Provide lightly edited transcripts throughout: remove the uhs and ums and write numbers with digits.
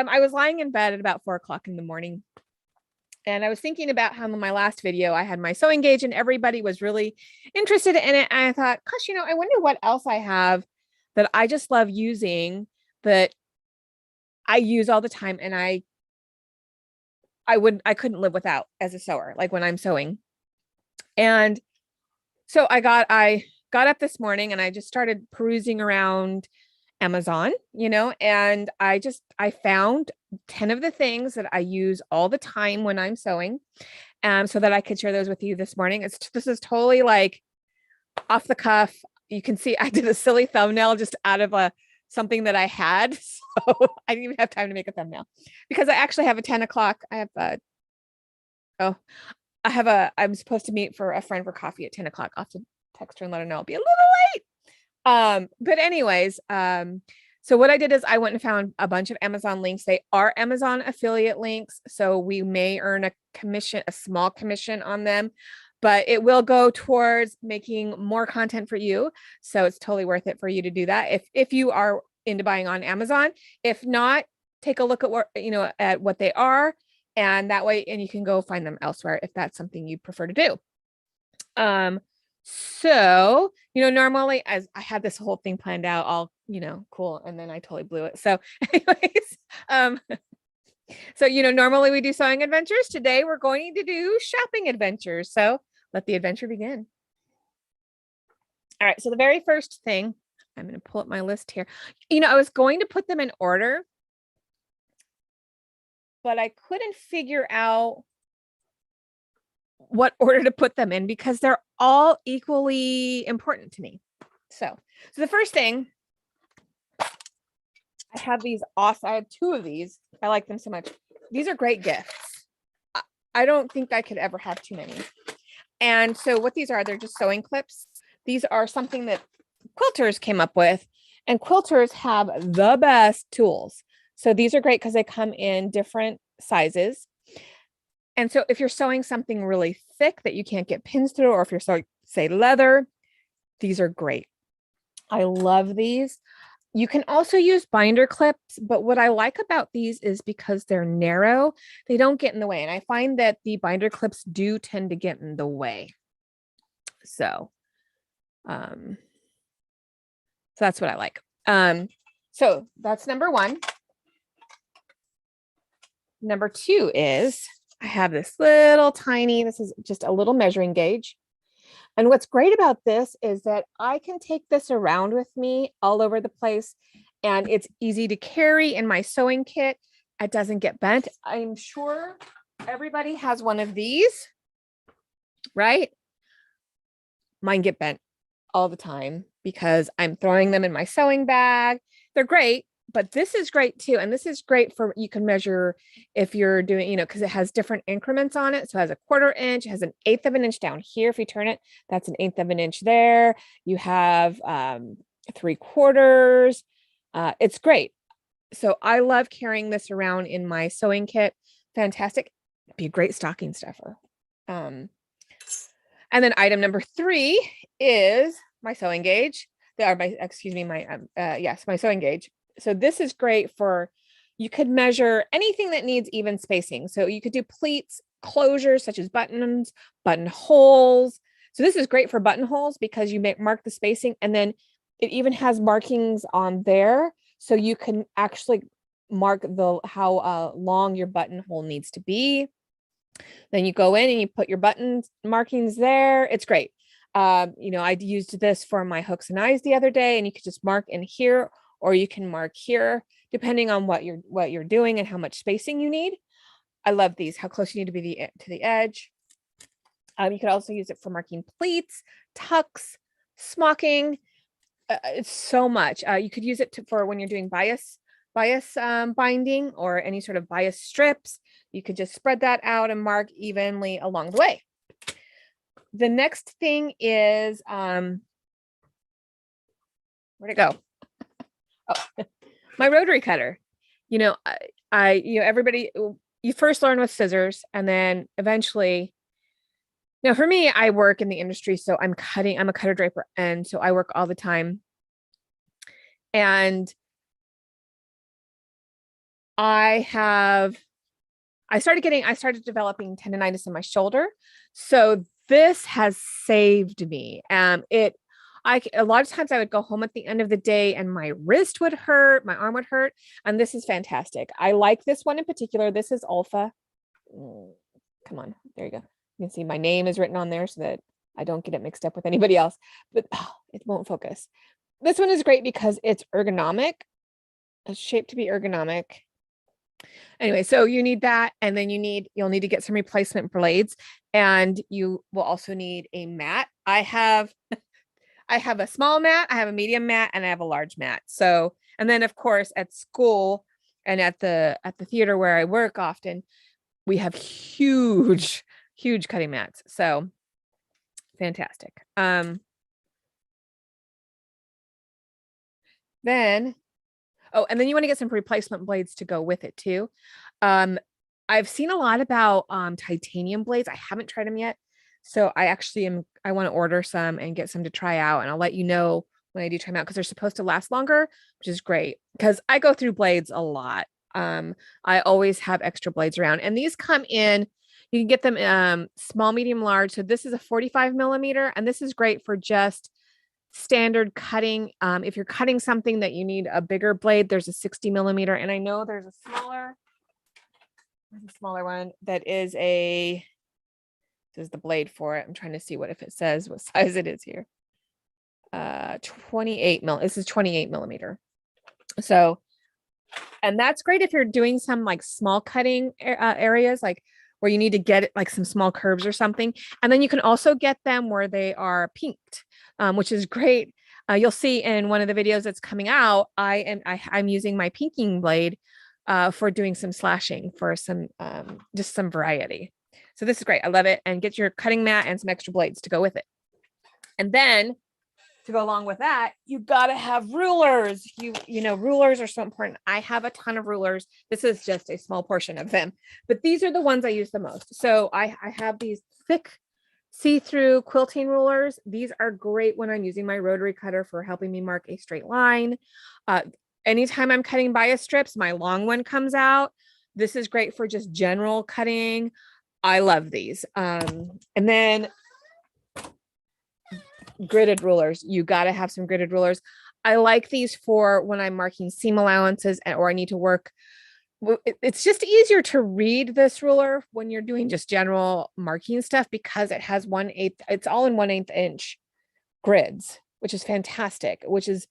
I was lying in bed at about 4 o'clock in the morning. And I was thinking about how in my last video, I had my sewing gauge and everybody was really interested in it. And I thought, gosh, I wonder what else I have that I just love using, that I use all the time. And I couldn't live without as a sewer, like when I'm sewing. And so I got up this morning and I just started perusing around Amazon, and I found 10 of the things that I use all the time when I'm sewing, so that I could share those with you this morning. This is totally like off the cuff. You can see I did a silly thumbnail just out of something that I had. So I didn't even have time to make a thumbnail because I actually have a 10 o'clock. I'm supposed to meet for a friend for coffee at 10 o'clock. I'll have to text her and let her know I'll be a little late. But anyways, so what I did is I went and found a bunch of Amazon links. They are Amazon affiliate links, so we may earn a small commission on them, but it will go towards making more content for you. So it's totally worth it for you to do that if you are into buying on Amazon. If not, take a look at what they are, and that way, and you can go find them elsewhere if that's something you prefer to do. So, normally as I had this whole thing planned out, all, cool. And then I totally blew it. So anyways, normally we do sewing adventures. Today we're going to do shopping adventures. So let the adventure begin. All right. So the very first thing, I'm going to pull up my list here. I was going to put them in order, but I couldn't figure out what order to put them in because they're all equally important to me. So the first thing, I have these awesome, I have 2 of these. I like them so much. These are great gifts. I don't think I could ever have too many. And so what these are, they're just sewing clips. These are something that quilters came up with, and quilters have the best tools. So these are great because they come in different sizes. And so if you're sewing something really thick that you can't get pins through, or if you're sewing, say, leather, these are great. I love these. You can also use binder clips, but what I like about these is because they're narrow, they don't get in the way. And I find that the binder clips do tend to get in the way. So that's what I like. So that's number 1. Number 2 is I have this little tiny, this is just a little measuring gauge. And what's great about this is that I can take this around with me all over the place, and it's easy to carry in my sewing kit. It doesn't get bent. I'm sure everybody has one of these, right? Mine get bent all the time because I'm throwing them in my sewing bag. They're great, but this is great too. And this is great for, you can measure if you're doing, because it has different increments on it. So it has a 1/4 inch, it has an 1/8 of an inch down here. If you turn it, that's an 1/8 of an inch there. You have 3/4. It's great. So I love carrying this around in my sewing kit. Fantastic. It'd be a great stocking stuffer. And then item number 3 is my sewing gauge. My sewing gauge. So this is great for, you could measure anything that needs even spacing. So you could do pleats, closures such as buttons, buttonholes. So this is great for buttonholes because you mark the spacing, and then it even has markings on there. So you can actually mark how long your buttonhole needs to be. Then you go in and you put your button markings there. It's great. I used this for my hooks and eyes the other day, and you could just mark in here, or you can mark here, depending on what you're doing and how much spacing you need. I love these, how close you need to be to the edge. You could also use it for marking pleats, tucks, smocking. It's so much. You could use it for when you're doing bias binding or any sort of bias strips. You could just spread that out and mark evenly along the way. The next thing is, where'd it go? Oh, my rotary cutter. Everybody, you first learn with scissors, and then eventually, for me, I work in the industry, so I'm a cutter draper. And so I work all the time. And I started developing tendonitis in my shoulder. So this has saved me. A lot of times I would go home at the end of the day and my wrist would hurt, my arm would hurt. And this is fantastic. I like this one in particular. This is Alpha. Come on, there you go. You can see my name is written on there so that I don't get it mixed up with anybody else, but it won't focus. This one is great because it's ergonomic. It's shaped to be ergonomic. Anyway, so you need that, and then you'll need to get some replacement blades, and you will also need a mat. I have a small mat, I have a medium mat, and I have a large mat. So, and then of course at school and at the theater where I work often, we have huge cutting mats. So fantastic. Then and then you want to get some replacement blades to go with it too. I've seen a lot about titanium blades. I haven't tried them yet. So I want to order some and get some to try out. And I'll let you know when I do try them out because they're supposed to last longer, which is great because I go through blades a lot. I always have extra blades around, and these come in, you can get them small, medium, large. So this is a 45 millimeter, and this is great for just standard cutting. If you're cutting something that you need a bigger blade, there's a 60 millimeter. And I know there's a smaller one that is this is the blade for it. I'm trying to see if it says what size it is here. 28 mil. This is 28 millimeter. So, and that's great if you're doing some like small cutting areas, like where you need to get like some small curves or something. And then you can also get them where they are pinked, which is great. You'll see in one of the videos that's coming out, I'm using my pinking blade for doing some slashing for some just some variety. So this is great. I love it. And get your cutting mat and some extra blades to go with it. And then to go along with that, you got to have rulers. You know, rulers are so important. I have a ton of rulers. This is just a small portion of them, but these are the ones I use the most. So I have these thick see-through quilting rulers. These are great when I'm using my rotary cutter for helping me mark a straight line. Anytime I'm cutting bias strips, my long one comes out. This is great for just general cutting. I love these. And then gridded rulers. You got to have some gridded rulers. I like these for when I'm marking seam allowances or I need to work. It's just easier to read this ruler when you're doing just general marking stuff because it has 1/8. It's all in 1/8 inch grids, which is fantastic, which is,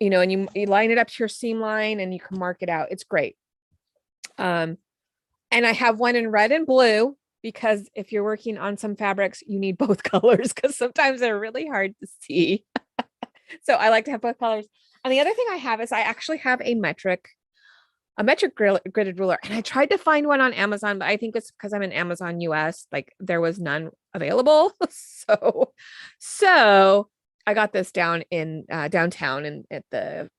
and you line it up to your seam line and you can mark it out. It's great. And I have one in red and blue, because if you're working on some fabrics, you need both colors because sometimes they're really hard to see. So I like to have both colors. And the other thing I have is I actually have a metric gridded ruler. And I tried to find one on Amazon, but I think it's because I'm in Amazon US, like there was none available. So I got this down in downtown and at the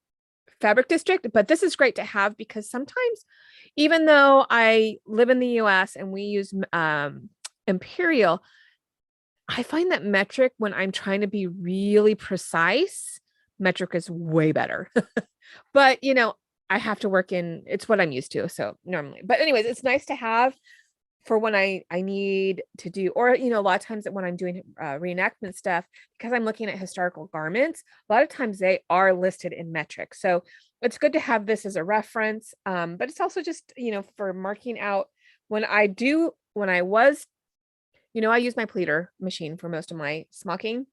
fabric district, but this is great to have because sometimes, even though I live in the US and we use Imperial, I find that metric, when I'm trying to be really precise, metric is way better. But I have to work in, it's what I'm used to. So normally, but anyways, it's nice to have for when I need to do, or, a lot of times that when I'm doing reenactment stuff, because I'm looking at historical garments, a lot of times they are listed in metric. So it's good to have this as a reference. But it's also just, for marking out I use my pleater machine for most of my smocking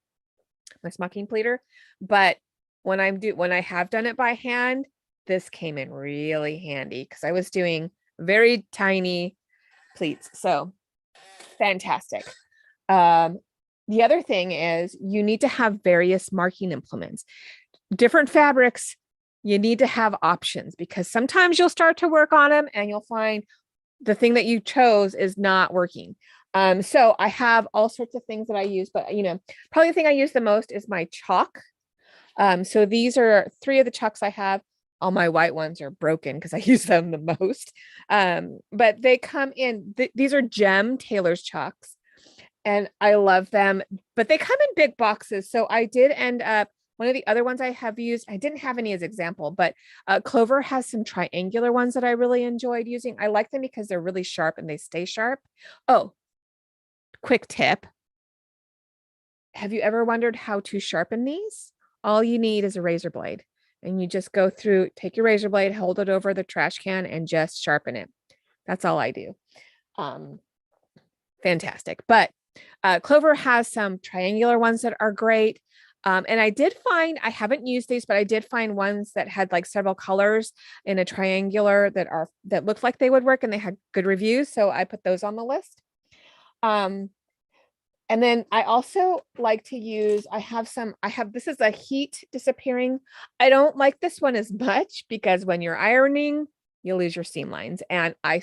pleater. But when I have done it by hand, this came in really handy because I was doing very tiny pleats. So fantastic. The other thing is you need to have various marking implements. Different fabrics, you need to have options because sometimes you'll start to work on them and you'll find the thing that you chose is not working. So I have all sorts of things that I use, but probably the thing I use the most is my chalk. So these are 3 of the chalks I have. All my white ones are broken because I use them the most. But they come in, these are gem Tailor's chalks and I love them, but they come in big boxes. So I did end up One of the other ones I have used, I didn't have any as example, but Clover has some triangular ones that I really enjoyed using. I like them because they're really sharp and they stay sharp. Oh, quick tip. Have you ever wondered how to sharpen these? All you need is a razor blade, and you just go through, take your razor blade, hold it over the trash can, and just sharpen it. That's all I do. Fantastic. But Clover has some triangular ones that are great. And I did find, I haven't used these, but I did find ones that had like several colors in a triangular that looked like they would work, and they had good reviews. So I put those on the list. And then I also like to use, this is a heat disappearing. I don't like this one as much because when you're ironing, you lose your seam lines. And I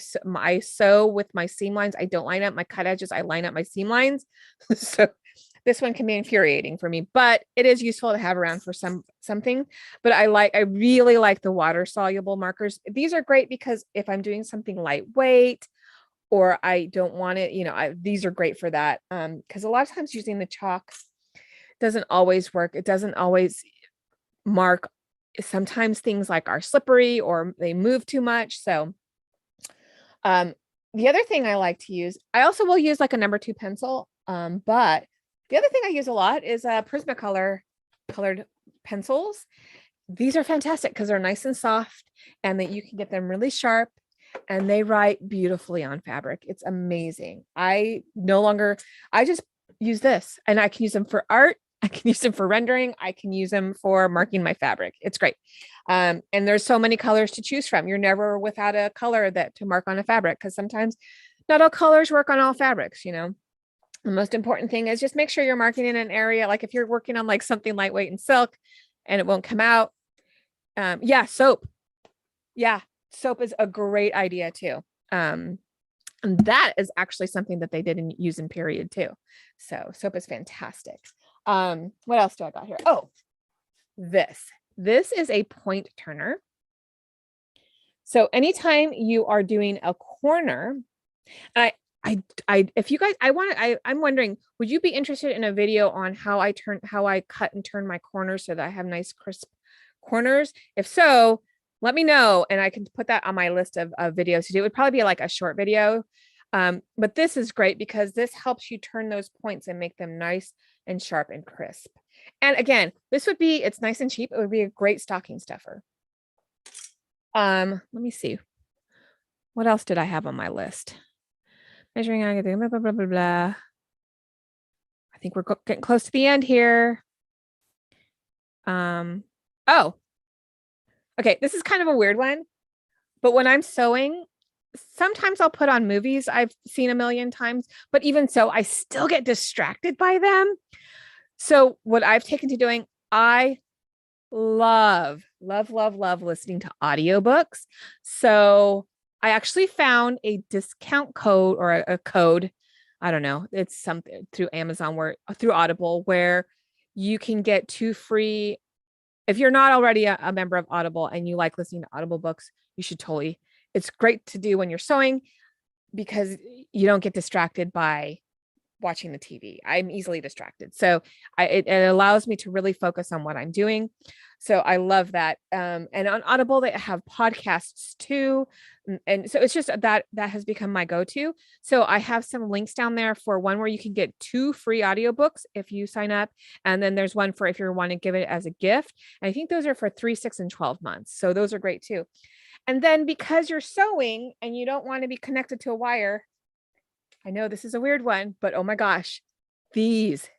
sew with my seam lines. I don't line up my cut edges. I line up my seam lines. So this one can be infuriating for me, but it is useful to have around for something. But I really like the water soluble markers. These are great because if I'm doing something lightweight, or I don't want it, these are great for that. Because a lot of times using the chalk doesn't always work. It doesn't always mark. Sometimes things like are slippery or they move too much. So the other thing I like to use, I also will use like a number 2 pencil. But the other thing I use a lot is Prismacolor colored pencils. These are fantastic because they're nice and soft, and that you can get them really sharp, and they write beautifully on fabric. It's amazing. I just use this, and I can use them for art. I can use them for rendering. I can use them for marking my fabric. It's great. And there's so many colors to choose from. You're never without a color to mark on a fabric, because sometimes not all colors work on all fabrics. The most important thing is just make sure you're marking in an area. Like if you're working on like something lightweight and silk and it won't come out. Soap. Yeah. Soap is a great idea too. And that is actually something that they didn't use in period too. So soap is fantastic. What else do I got here? Oh, this is a point turner. So anytime you are doing a corner, if you guys, I'm wondering, would you be interested in a video on how I cut and turn my corners so that I have nice crisp corners? If so, let me know, and I can put that on my list of videos to do. It would probably be like a short video. But this is great because this helps you turn those points and make them nice and sharp and crisp. And again, it's nice and cheap. It would be a great stocking stuffer. Let me see. What else did I have on my list? Measuring, blah, blah, blah, blah, blah. I think we're getting close to the end here. Okay, this is kind of a weird one, but when I'm sewing, sometimes I'll put on movies I've seen a million times, but even so, I still get distracted by them. So what I've taken to doing, I love listening to audiobooks. So I actually found a discount code or a code. I don't know. It's something through Amazon through Audible, where you can get 2 free. If you're not already a member of Audible and you like listening to Audible books, you should totally. It's great to do when you're sewing because you don't get distracted by watching the TV. I'm easily distracted. So it allows me to really focus on what I'm doing. So I love that. And on Audible, they have podcasts too. And so it's just that has become my go-to. So I have some links down there for one where you can get 2 free audiobooks if you sign up. And then there's one for if you want to give it as a gift. And I think those are for 3, 6, and 12 months. So those are great too. And then because you're sewing and you don't want to be connected to a wire, I know this is a weird one, but oh my gosh, these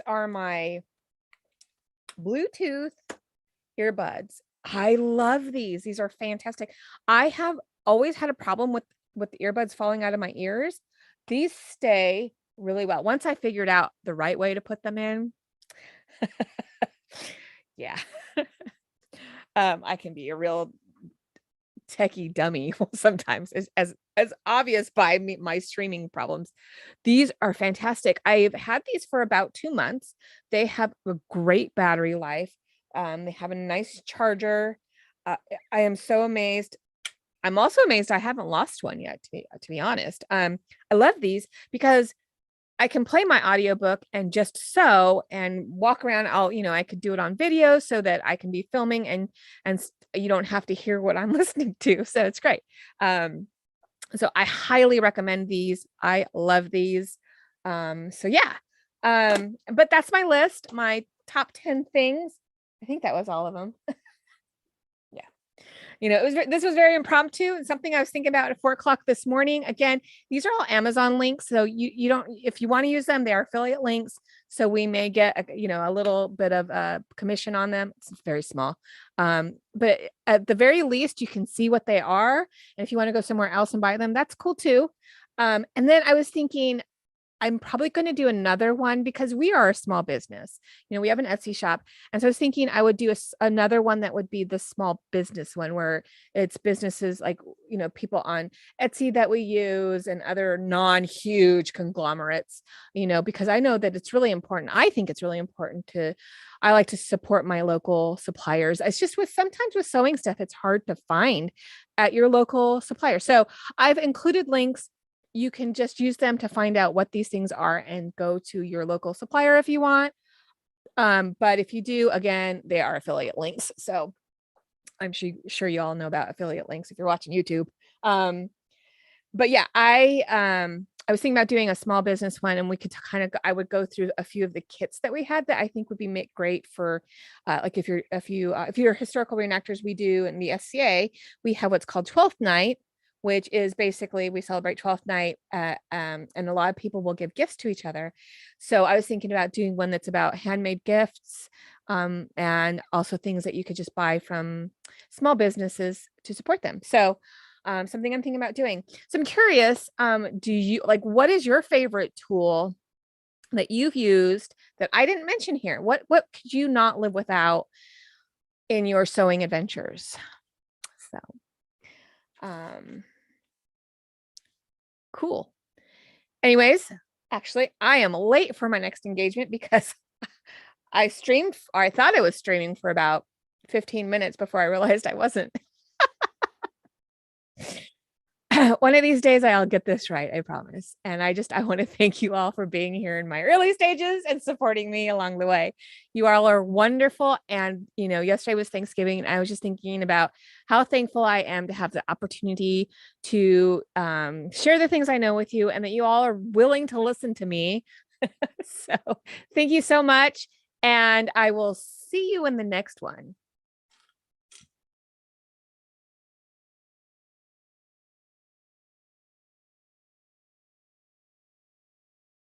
are my Bluetooth earbuds. I love these. These are fantastic. I have always had a problem with the earbuds falling out of my ears. These stay really well. Once I figured out the right way to put them in. Yeah. I can be a real techie dummy sometimes, as obvious by my streaming problems. These are fantastic. I've had these for about 2 months. They have a great battery life. They have a nice charger. I am so amazed. I'm also amazed I haven't lost one yet, to be honest. I love these because I can play my audiobook and just sew and walk around. I could do it on video so that I can be filming and you don't have to hear what I'm listening to. So it's great. So I highly recommend these. I love these. So yeah. But that's my list, my top 10 things. I think that was all of them. This was very impromptu and something I was thinking about at 4 o'clock this morning. Again, these are all Amazon links. So you don't, if you want to use them, they are affiliate links. So we may get, a little bit of a commission on them. It's very small. But at the very least, you can see what they are. And if you want to go somewhere else and buy them, that's cool too. And then I was thinking, I'm probably going to do another one because we are a small business. We have an Etsy shop. And so I was thinking I would do another one that would be the small business one where it's businesses like, people on Etsy that we use and other non-huge conglomerates, because I know that it's really important. I think it's really important I like to support my local suppliers. It's just sometimes with sewing stuff, it's hard to find at your local supplier. So I've included links. You can just use them to find out what these things are and go to your local supplier if you want. But if you do, again, they are affiliate links. So I'm sure you all know about affiliate links if you're watching YouTube. But yeah, I was thinking about doing a small business one, and we could I would go through a few of the kits that we had that I think would be great for, like if you're historical reenactors, we do in the SCA, we have what's called 12th night, which is basically we celebrate 12th night, and a lot of people will give gifts to each other. So I was thinking about doing one that's about handmade gifts, and also things that you could just buy from small businesses to support them. So something I'm thinking about doing. So I'm curious, what is your favorite tool that you've used that I didn't mention here? What could you not live without in your sewing adventures? So, cool. Anyways, actually, I am late for my next engagement because I thought I was streaming for about 15 minutes before I realized I wasn't. One of these days I'll get this right, I promise. And I want to thank you all for being here in my early stages and supporting me along the way. You all are wonderful. And, yesterday was Thanksgiving, and I was just thinking about how thankful I am to have the opportunity to share the things I know with you, and that you all are willing to listen to me. So thank you so much. And I will see you in the next one.